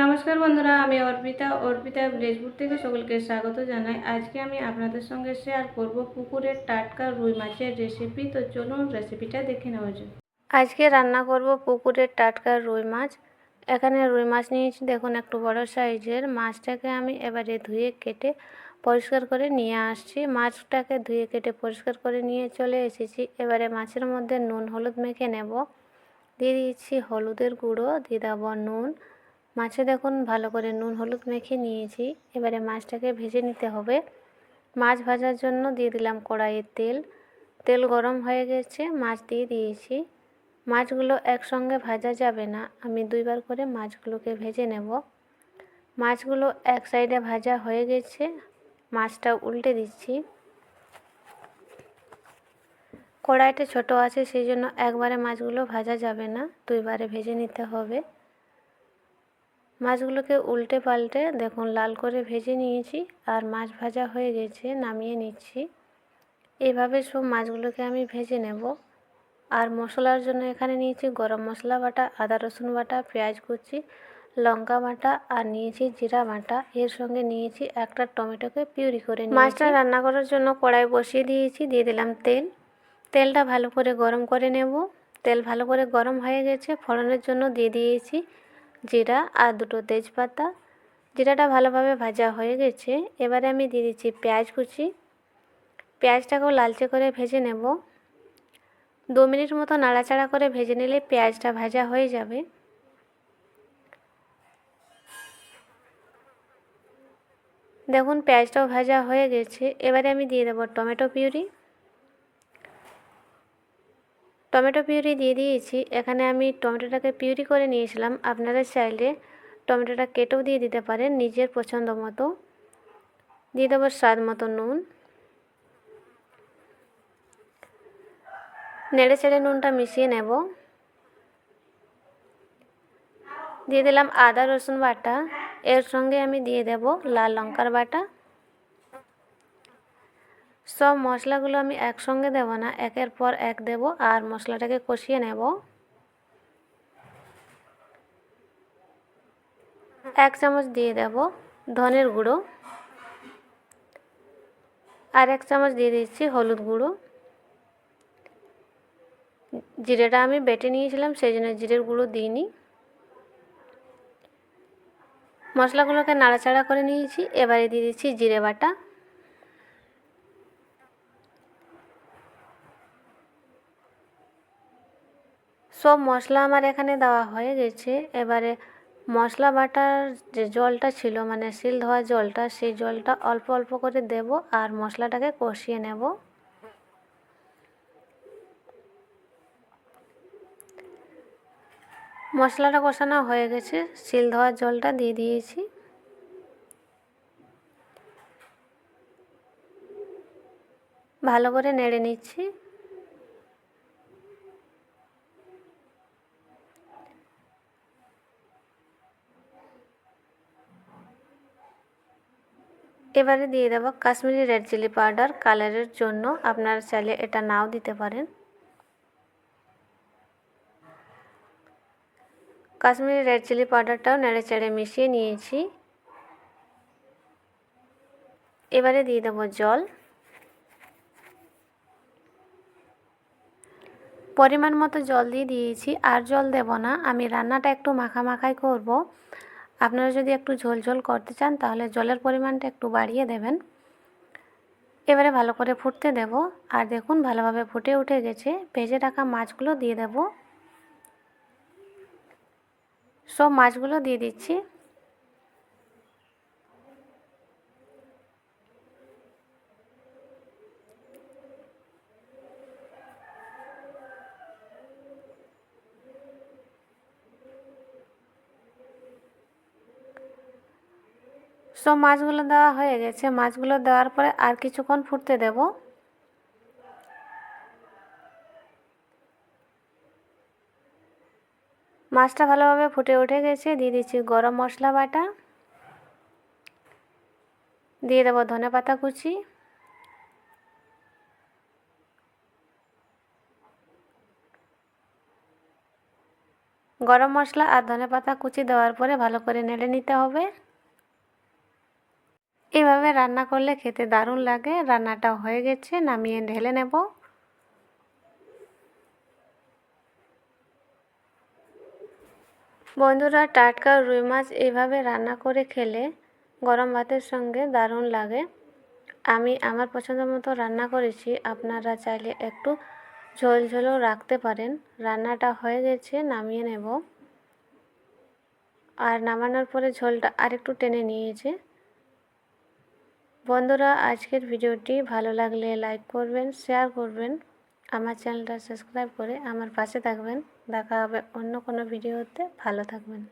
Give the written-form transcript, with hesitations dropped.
নমস্কার বন্ধুরা, আমি অর্পিতা ভিলেজপুর থেকে সকলকে স্বাগত জানাই। আজকে আমি আপনাদের সঙ্গে শেয়ার করব পুকুরের টাটকা রুই মাছের রেসিপি। তো চলুন রেসিপিটা দেখে নেওয়া যাক। আজকে রান্না করব পুকুরের টাটকা রুই মাছ। এখানে রুই মাছ নিয়েছি, দেখুন একটু বড় সাইজের। মাছটাকে আমি এবারে ধুয়ে কেটে পরিষ্কার করে নিয়ে আসছি। মাছটাকে ধুয়ে কেটে পরিষ্কার করে নিয়ে চলে এসেছি। এবারে মাছের মধ্যে নুন হলুদ মেখে নেব। দিয়ে দিয়েছি হলুদের গুঁড়ো, দিয়ে দেবো নুন। মাছে দেখুন ভালো করে নুন হলুদ মেখে নিয়েছি। এবারে মাছটাকে ভেজে নিতে হবে। মাছ ভাজার জন্য দিয়ে দিলাম কড়াইয়ে তেল। তেল গরম হয়ে গেছে, মাছ দিয়ে দিয়েছি। মাছগুলো একসঙ্গে ভাজা যাবে না, আমি দুইবার করে মাছগুলোকে ভেজে নেব। মাছগুলো এক সাইডে ভাজা হয়ে গেছে, মাছটা উল্টে দিচ্ছি। কড়াইটা ছোট আছে, সেই জন্য একবারে মাছগুলো ভাজা যাবে না, দুইবারে ভেজে নিতে হবে। মাছগুলোকে উল্টে পাল্টে দেখুন লাল করে ভেজে নিয়েছি, আর মাছ ভাজা হয়ে গেছে, নামিয়ে নিচ্ছি। এইভাবে সব মাছগুলোকে আমি ভেজে নেব। আর মশলার জন্য এখানে নিয়েছি গরম মশলা বাটা, আদা রসুন বাটা, পেঁয়াজ কুচি, লঙ্কা বাটা, আর নিয়েছি জিরা বাটা। এর সঙ্গে নিয়েছি একটা টমেটোকে পিউরি করে নিয়েছি। মাছটা রান্না করার জন্য কড়াই বসিয়ে দিয়েছি, দিয়ে দিলাম তেল। তেলটা ভালো করে গরম করে নেব। তেল ভালো করে গরম হয়ে গেছে, ফোড়নের জন্য দিয়ে দিয়েছি জিরা আর দুটো তেজপাতা। জিরাটা ভালোভাবে ভাজা হয়ে গেছে, এবারে আমি দিয়ে দিচ্ছি পেঁয়াজ কুচি। পেঁয়াজটাকেও লালচে করে ভেজে নেব। 2 মিনিট মতো নাড়াচাড়া করে ভেজে নিলে পেঁয়াজটা ভাজা হয়ে যাবে। দেখুন পেঁয়াজটাও ভাজা হয়ে গেছে, এবারে আমি দিয়ে দেবো টমেটো পিউরি। টমেটো পিউরি দিয়ে দিয়েছি। এখানে আমি টমেটোটাকে পিউরি করে নিয়েছিলাম, আপনারা চাইলে টমেটোটা কেটেও দিয়ে দিতে পারেন নিজের পছন্দ মতো। দিয়ে দেবো স্বাদ মতো নুন। নেড়ে চেড়ে নুনটা মিশিয়ে নেব। দিয়ে দিলাম আদা রসুন বাটা। এর সঙ্গে আমি দিয়ে দেব লাল লঙ্কার বাটা। সব মশলাগুলো আমি একসঙ্গে দেব না, একের পর এক দেব, আর মশলাটাকে কষিয়ে নেব। 1 চামচ দিয়ে দেব ধনের গুঁড়ো, আর 1 চামচ দিয়ে দিচ্ছি হলুদ গুঁড়ো। জিরেটা আমি বেটে নিয়েছিলাম, সেই জন্য জিরের গুঁড়ো দিইনি। মশলাগুলোকে নাড়াচাড়া করে নিয়েছি, এবারে দিয়ে দিচ্ছি জিরে বাটা। সব মশলা আমার এখানে দেওয়া হয়ে গেছে। এবারে মশলা বাটার যে জলটা ছিল, মানে শিল ধোয়া জলটা, সেই জলটা অল্প অল্প করে দেব, আর মশলাটাকে কষিয়ে নেব। মশলাটা কষানো হয়ে গেছে, শিল ধোয়ার জলটা দিয়ে দিয়েছি। ভালো করে নেড়ে নিচ্ছি। এবারে দিয়ে দেব কাশ্মীরি রেড চিলি পাউডার, কালারের জন্য। আপনারা চাইলে এটা নাও দিতে পারেন। কাশ্মীরি রেড চিলি পাউডারটাও নেড়ে চেড়ে মিশিয়ে নিয়েছি। এবারে দিয়ে দেবো জল। পরিমাণ মতো জল দিয়ে দিয়েছি, আর জল দেব না, আমি রান্নাটা একটু মাখামাখাই করব। আপনারা যদি একটু ঝোল ঝোল করতে চান তাহলে জলের পরিমাণটা একটু বাড়িয়ে দেবেন। এবারে ভালো করে ফুটতে দেব। আর দেখুন ভালোভাবে ফুটে উঠে গেছে। ভেজে রাখা মাছগুলো দিয়ে দেব। সব মাছগুলো দিয়ে দিচ্ছি। সব মাছগুলো দেওয়া হয়ে গেছে। মাছগুলো দেওয়ার পরে আর কিছুক্ষণ ফুটতে দেব। মাছটা ভালোভাবে ফুটে উঠে গেছে, দিয়ে দিচ্ছি গরম মশলা বাটা, দিয়ে দেবো ধনেপাতা কুচি, গরম মশলা আর ধনেপাতা কুচি দেওয়ার পরে ভালো করে নেড়ে নিতে হবে। এভাবে রান্না করলে খেতে দারুণ লাগে। রান্নাটা হয়ে গেছে, নামিয়ে ঢেলে নেব। বন্ধুরা, টাটকা রুই মাছ এভাবে রান্না করে খেলে গরম ভাতের সঙ্গে দারুণ লাগে। আমি আমার পছন্দ মতো রান্না করেছি, আপনারা চাইলে একটু ঝোল ঝোলও রাখতে পারেন। রান্নাটা হয়ে গেছে, নামিয়ে নেব। আর নামানোর পরে ঝোলটা আরেকটু টেনে নিয়েছে। বন্ধুরা, আজকের ভিডিওটি ভালো লাগলে লাইক করবেন, শেয়ার করবেন, আমার চ্যানেলটা সাবস্ক্রাইব করে আমার পাশে থাকবেন। দেখা হবে অন্য কোনো ভিডিওতে। ভালো থাকবেন।